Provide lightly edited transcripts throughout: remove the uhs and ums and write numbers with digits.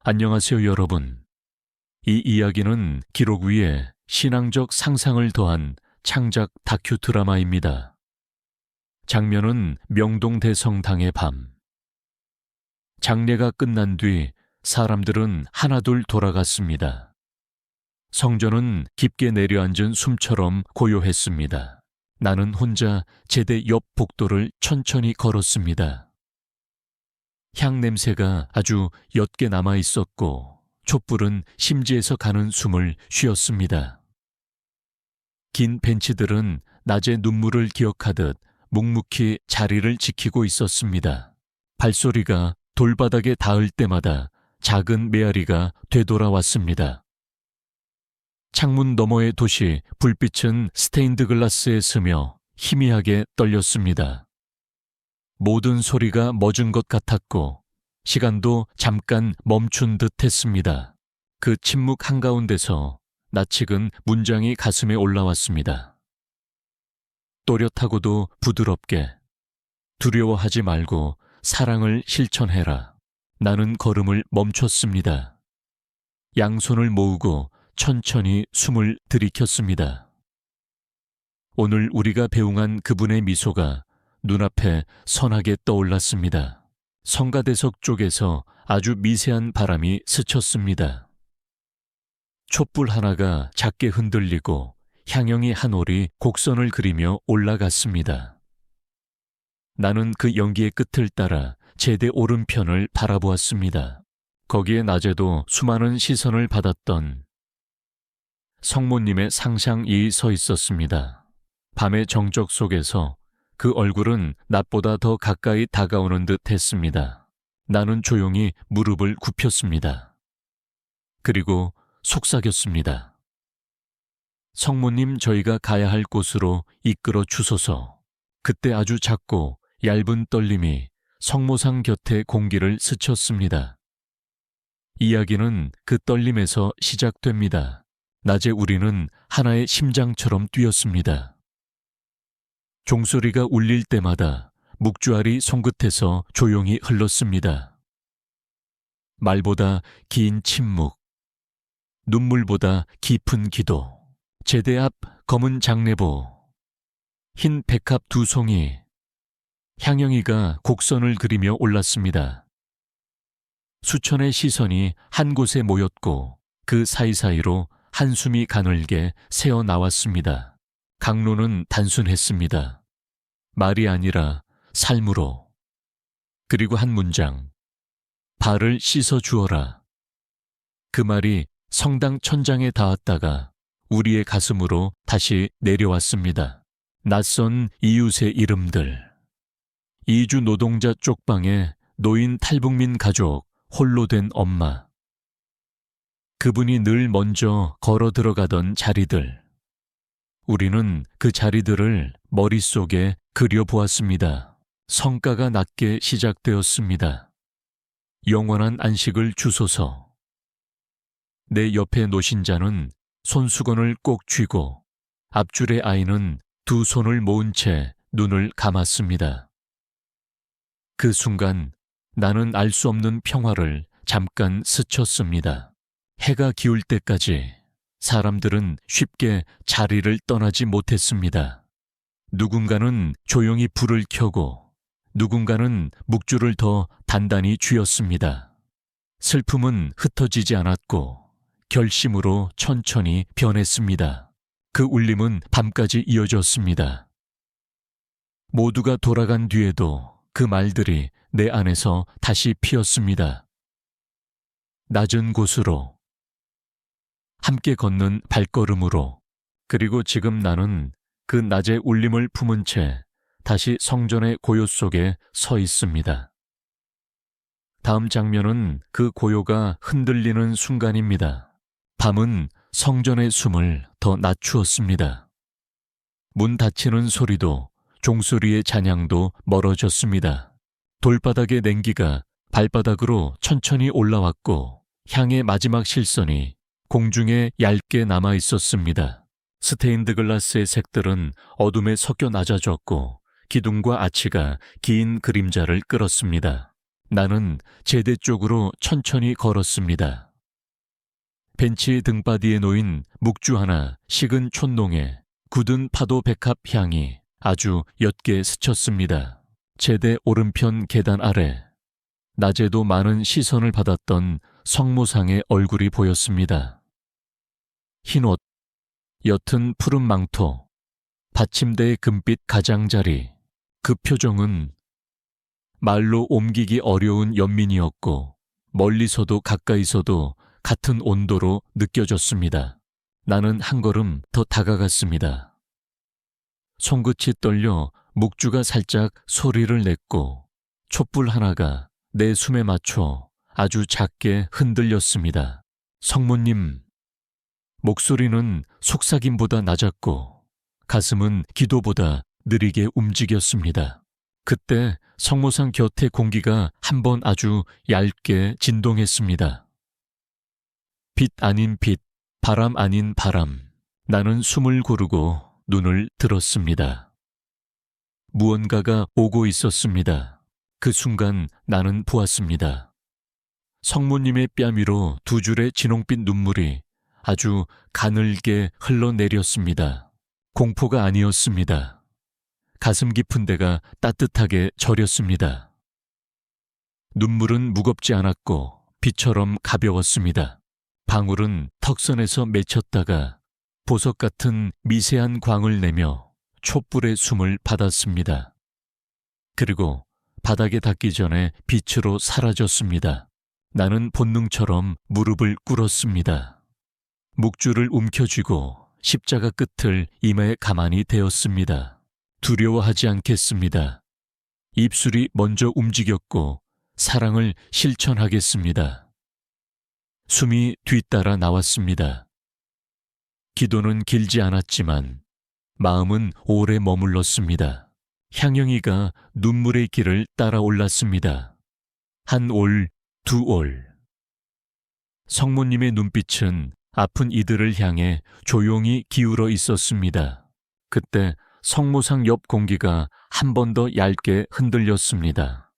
안녕하세요, 여러분. 이 이야기는 기록 위에 신앙적 상상을 더한 창작 다큐 드라마입니다. 장면은 명동대성당의 밤. 장례가 끝난 뒤 사람들은 하나둘 돌아갔습니다. 성전은 깊게 내려앉은 숨처럼 고요했습니다. 나는 혼자 제대 옆 복도를 천천히 걸었습니다. 향 냄새가 아주 옅게 남아 있었고 촛불은 심지에서 가는 숨을 쉬었습니다. 긴 벤치들은 낮의 눈물을 기억하듯 묵묵히 자리를 지키고 있었습니다. 발소리가 돌바닥에 닿을 때마다 작은 메아리가 되돌아왔습니다. 창문 너머의 도시 불빛은 스테인드 글라스에 스며 희미하게 떨렸습니다. 모든 소리가 멎은 것 같았고 시간도 잠깐 멈춘 듯 했습니다. 그 침묵 한가운데서 낯익은 문장이 가슴에 올라왔습니다. 또렷하고도 부드럽게 두려워하지 말고 사랑을 실천해라. 나는 걸음을 멈췄습니다. 양손을 모으고 천천히 숨을 들이켰습니다. 오늘 우리가 배웅한 그분의 미소가 눈앞에 선하게 떠올랐습니다. 성가대석 쪽에서 아주 미세한 바람이 스쳤습니다. 촛불 하나가 작게 흔들리고 향영이 한 올이 곡선을 그리며 올라갔습니다. 나는 그 연기의 끝을 따라 제대 오른편을 바라보았습니다. 거기에 낮에도 수많은 시선을 받았던 성모님의 상상이 서 있었습니다. 밤의 정적 속에서 그 얼굴은 낮보다 더 가까이 다가오는 듯 했습니다. 나는 조용히 무릎을 굽혔습니다. 그리고 속삭였습니다. 성모님, 저희가 가야 할 곳으로 이끌어 주소서. 그때 아주 작고 얇은 떨림이 성모상 곁에 공기를 스쳤습니다. 이야기는 그 떨림에서 시작됩니다. 낮에 우리는 하나의 심장처럼 뛰었습니다. 종소리가 울릴 때마다 묵주알이 손끝에서 조용히 흘렀습니다. 말보다 긴 침묵, 눈물보다 깊은 기도. 제대 앞 검은 장례보, 흰 백합 두 송이, 향영이가 곡선을 그리며 올랐습니다. 수천의 시선이 한 곳에 모였고 그 사이사이로 한숨이 가늘게 새어나왔습니다. 강론은 단순했습니다. 말이 아니라 삶으로. 그리고 한 문장. 발을 씻어 주어라. 그 말이 성당 천장에 닿았다가 우리의 가슴으로 다시 내려왔습니다. 낯선 이웃의 이름들. 이주 노동자 쪽방에 노인 탈북민 가족, 홀로 된 엄마. 그분이 늘 먼저 걸어 들어가던 자리들. 우리는 그 자리들을 머릿속에 그려보았습니다. 성가가 낮게 시작되었습니다. 영원한 안식을 주소서. 내 옆에 노신자는 손수건을 꼭 쥐고 앞줄의 아이는 두 손을 모은 채 눈을 감았습니다. 그 순간 나는 알 수 없는 평화를 잠깐 스쳤습니다. 해가 기울 때까지 사람들은 쉽게 자리를 떠나지 못했습니다. 누군가는 조용히 불을 켜고 누군가는 묵주를 더 단단히 쥐었습니다. 슬픔은 흩어지지 않았고 결심으로 천천히 변했습니다. 그 울림은 밤까지 이어졌습니다. 모두가 돌아간 뒤에도 그 말들이 내 안에서 다시 피었습니다. 낮은 곳으로, 함께 걷는 발걸음으로. 그리고 지금 나는 그 낮의 울림을 품은 채 다시 성전의 고요 속에 서 있습니다. 다음 장면은 그 고요가 흔들리는 순간입니다. 밤은 성전의 숨을 더 낮추었습니다. 문 닫히는 소리도 종소리의 잔향도 멀어졌습니다. 돌바닥의 냉기가 발바닥으로 천천히 올라왔고 향의 마지막 실선이 공중에 얇게 남아 있었습니다. 스테인드 글라스의 색들은 어둠에 섞여 낮아졌고 기둥과 아치가 긴 그림자를 끌었습니다. 나는 제대 쪽으로 천천히 걸었습니다. 벤치 등바디에 놓인 묵주 하나 식은 촌농에 굳은 파도 백합 향이 아주 옅게 스쳤습니다. 제대 오른편 계단 아래 낮에도 많은 시선을 받았던 성모상의 얼굴이 보였습니다. 흰옷, 옅은 푸른 망토, 받침대의 금빛 가장자리, 그 표정은 말로 옮기기 어려운 연민이었고 멀리서도 가까이서도 같은 온도로 느껴졌습니다. 나는 한 걸음 더 다가갔습니다. 손끝이 떨려 묵주가 살짝 소리를 냈고 촛불 하나가 내 숨에 맞춰 아주 작게 흔들렸습니다. 성모님, 목소리는 속삭임보다 낮았고 가슴은 기도보다 느리게 움직였습니다. 그때 성모상 곁의 공기가 한 번 아주 얇게 진동했습니다. 빛 아닌 빛, 바람 아닌 바람. 나는 숨을 고르고 눈을 들었습니다. 무언가가 오고 있었습니다. 그 순간 나는 보았습니다. 성모님의 뺨 위로 두 줄의 진홍빛 눈물이 아주 가늘게 흘러내렸습니다. 공포가 아니었습니다. 가슴 깊은 데가 따뜻하게 저렸습니다. 눈물은 무겁지 않았고 비처럼 가벼웠습니다. 방울은 턱선에서 맺혔다가 보석 같은 미세한 광을 내며 촛불의 숨을 받았습니다. 그리고 바닥에 닿기 전에 빛으로 사라졌습니다. 나는 본능처럼 무릎을 꿇었습니다. 묵주를 움켜쥐고 십자가 끝을 이마에 가만히 대었습니다. 두려워하지 않겠습니다. 입술이 먼저 움직였고 사랑을 실천하겠습니다. 숨이 뒤따라 나왔습니다. 기도는 길지 않았지만 마음은 오래 머물렀습니다. 향영이가 눈물의 길을 따라 올랐습니다. 한 올, 두 올. 성모님의 눈빛은 아픈 이들을 향해 조용히 기울어 있었습니다. 그때 성모상 옆 공기가 한 번 더 얇게 흔들렸습니다.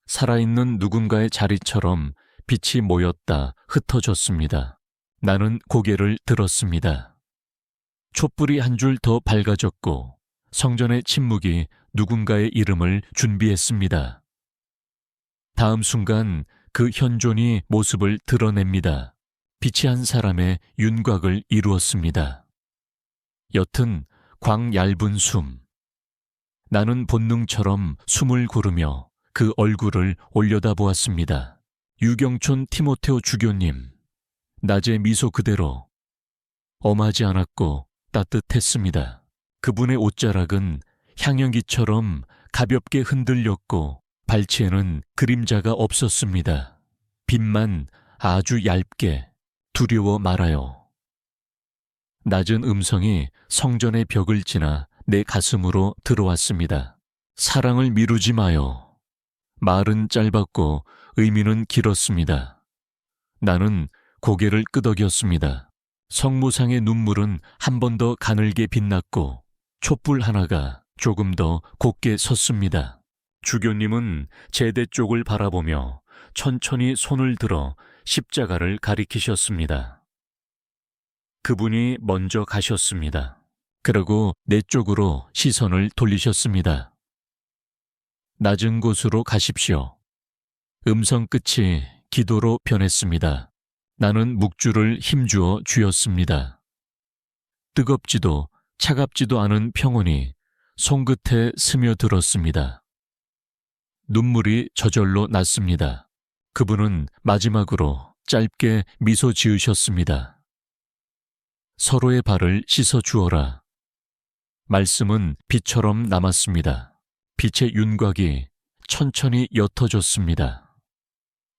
살아있는 누군가의 자리처럼 빛이 모였다 흩어졌습니다. 나는 고개를 들었습니다. 촛불이 한 줄 더 밝아졌고 성전의 침묵이 누군가의 이름을 준비했습니다. 다음 순간 그 현존이 모습을 드러냅니다. 빛이 한 사람의 윤곽을 이루었습니다. 여튼 광얇은 숨. 나는 본능처럼 숨을 고르며 그 얼굴을 올려다보았습니다. 유경촌 티모테오 주교님. 낮의 미소 그대로. 엄하지 않았고 따뜻했습니다. 그분의 옷자락은 향연기처럼 가볍게 흔들렸고 발치에는 그림자가 없었습니다. 빛만 아주 얇게. 두려워 말아요. 낮은 음성이 성전의 벽을 지나 내 가슴으로 들어왔습니다. 사랑을 미루지 마요. 말은 짧았고 의미는 길었습니다. 나는 고개를 끄덕였습니다. 성모상의 눈물은 한 번 더 가늘게 빛났고 촛불 하나가 조금 더 곧게 섰습니다. 주교님은 제대 쪽을 바라보며 천천히 손을 들어 십자가를 가리키셨습니다. 그분이 먼저 가셨습니다. 그리고 내 쪽으로 시선을 돌리셨습니다. 낮은 곳으로 가십시오. 음성 끝이 기도로 변했습니다. 나는 묵주를 힘주어 쥐었습니다. 뜨겁지도 차갑지도 않은 평온이 손끝에 스며들었습니다. 눈물이 저절로 났습니다. 그분은 마지막으로 짧게 미소 지으셨습니다. 서로의 발을 씻어 주어라. 말씀은 빛처럼 남았습니다. 빛의 윤곽이 천천히 옅어졌습니다.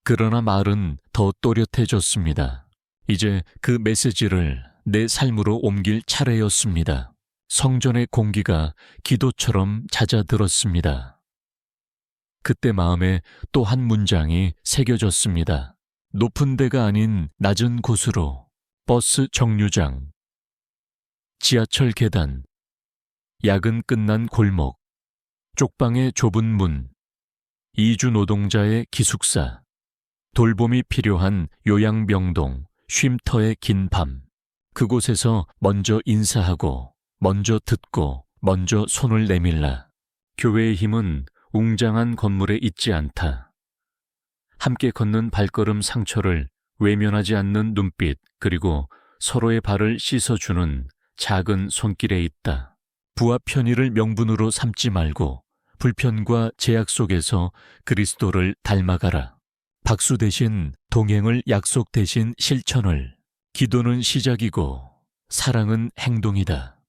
그러나 말은 더 또렷해졌습니다. 이제 그 메시지를 내 삶으로 옮길 차례였습니다. 성전의 공기가 기도처럼 잦아들었습니다. 그때 마음에 또 한 문장이 새겨졌습니다. 높은 데가 아닌 낮은 곳으로, 버스 정류장, 지하철 계단, 야근 끝난 골목, 쪽방의 좁은 문, 이주 노동자의 기숙사, 돌봄이 필요한 요양병동, 쉼터의 긴 밤. 그곳에서 먼저 인사하고, 먼저 듣고, 먼저 손을 내밀라. 교회의 힘은 웅장한 건물에 있지 않다. 함께 걷는 발걸음 상처를 외면하지 않는 눈빛, 그리고 서로의 발을 씻어주는 작은 손길에 있다. 부와 편의를 명분으로 삼지 말고 불편과 제약 속에서 그리스도를 닮아가라. 박수 대신 동행을, 약속 대신 실천을. 기도는 시작이고 사랑은 행동이다.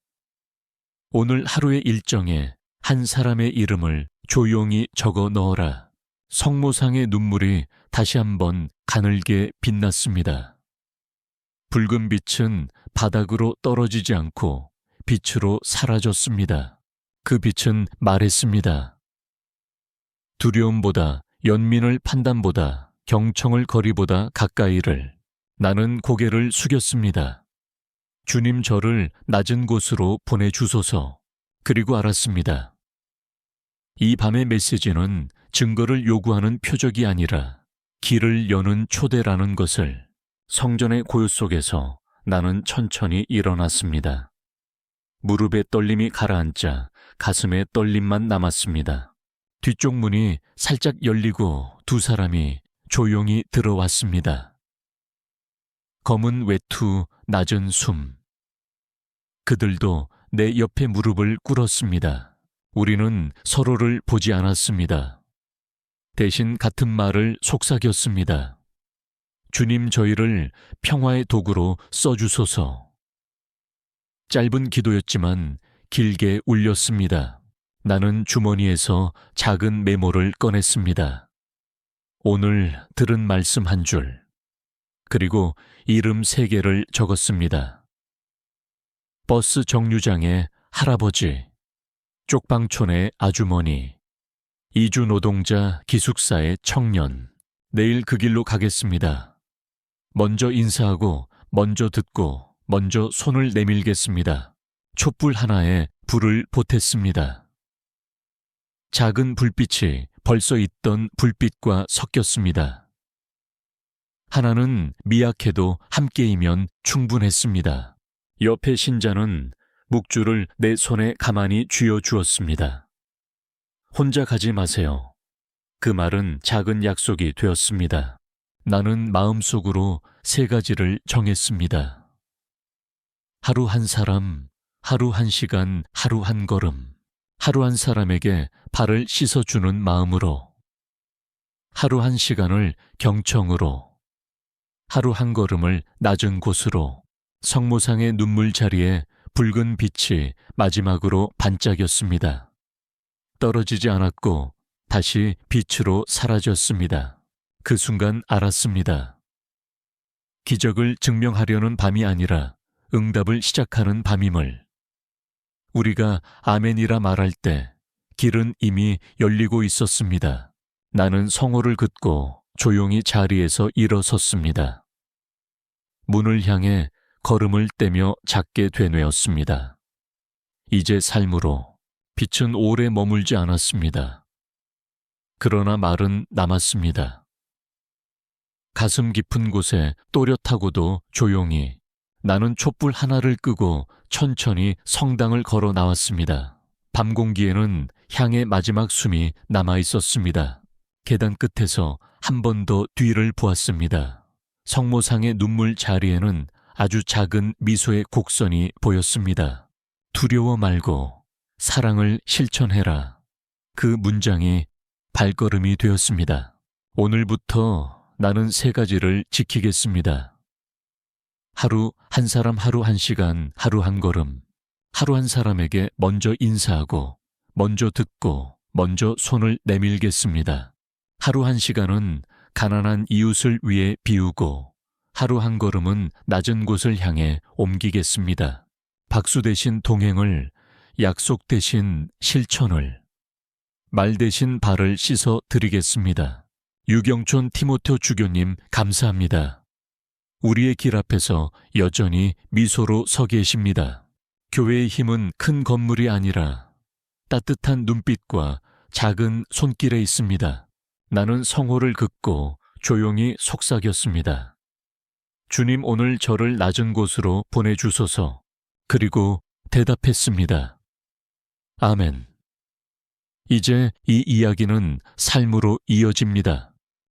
오늘 하루의 일정에 한 사람의 이름을 조용히 적어 넣어라. 성모상의 눈물이 다시 한번 가늘게 빛났습니다. 붉은 빛은 바닥으로 떨어지지 않고 빛으로 사라졌습니다. 그 빛은 말했습니다. 두려움보다, 연민을 판단보다, 경청을 거리보다 가까이를. 나는 고개를 숙였습니다. 주님, 저를 낮은 곳으로 보내주소서. 그리고 알았습니다. 이 밤의 메시지는 증거를 요구하는 표적이 아니라 길을 여는 초대라는 것을. 성전의 고요 속에서 나는 천천히 일어났습니다. 무릎에 떨림이 가라앉자 가슴에 떨림만 남았습니다. 뒤쪽 문이 살짝 열리고 두 사람이 조용히 들어왔습니다. 검은 외투, 낮은 숨. 그들도 내 옆에 무릎을 꿇었습니다. 우리는 서로를 보지 않았습니다. 대신 같은 말을 속삭였습니다. 주님, 저희를 평화의 도구로 써주소서. 짧은 기도였지만 길게 울렸습니다. 나는 주머니에서 작은 메모를 꺼냈습니다. 오늘 들은 말씀 한 줄, 그리고 이름 3개를 적었습니다. 버스 정류장의 할아버지, 쪽방촌의 아주머니, 이주 노동자 기숙사의 청년. 내일 그 길로 가겠습니다. 먼저 인사하고, 먼저 듣고, 먼저 손을 내밀겠습니다. 촛불 하나에 불을 보탰습니다. 작은 불빛이 벌써 있던 불빛과 섞였습니다. 하나는 미약해도 함께이면 충분했습니다. 옆에 신자는 묵주를 내 손에 가만히 쥐어주었습니다. 혼자 가지 마세요. 그 말은 작은 약속이 되었습니다. 나는 마음속으로 3가지를 정했습니다. 하루 한 사람, 하루 한 시간, 하루 한 걸음. 하루 한 사람에게 발을 씻어주는 마음으로. 하루 한 시간을 경청으로. 하루 한 걸음을 낮은 곳으로. 성모상의 눈물 자리에 붉은 빛이 마지막으로 반짝였습니다. 떨어지지 않았고 다시 빛으로 사라졌습니다. 그 순간 알았습니다. 기적을 증명하려는 밤이 아니라 응답을 시작하는 밤임을. 우리가 아멘이라 말할 때 길은 이미 열리고 있었습니다. 나는 성호를 긋고 조용히 자리에서 일어섰습니다. 문을 향해 걸음을 떼며 작게 되뇌었습니다. 이제 삶으로. 빛은 오래 머물지 않았습니다. 그러나 말은 남았습니다. 가슴 깊은 곳에 또렷하고도 조용히. 나는 촛불 하나를 끄고 천천히 성당을 걸어 나왔습니다. 밤 공기에는 향의 마지막 숨이 남아 있었습니다. 계단 끝에서 한 번 더 뒤를 보았습니다. 성모상의 눈물 자리에는 아주 작은 미소의 곡선이 보였습니다. 두려워 말고 사랑을 실천해라. 그 문장이 발걸음이 되었습니다. 오늘부터 나는 3가지를 지키겠습니다. 하루 한 사람, 하루 한 시간, 하루 한 걸음. 하루 한 사람에게 먼저 인사하고, 먼저 듣고, 먼저 손을 내밀겠습니다. 하루 한 시간은 가난한 이웃을 위해 비우고, 하루 한 걸음은 낮은 곳을 향해 옮기겠습니다. 박수 대신 동행을, 약속 대신 실천을, 말 대신 발을 씻어 드리겠습니다. 유경촌 티모테오 주교님, 감사합니다. 우리의 길 앞에서 여전히 미소로 서 계십니다. 교회의 힘은 큰 건물이 아니라 따뜻한 눈빛과 작은 손길에 있습니다. 나는 성호를 긋고 조용히 속삭였습니다. 주님, 오늘 저를 낮은 곳으로 보내주소서. 그리고 대답했습니다. 아멘. 이제 이 이야기는 삶으로 이어집니다.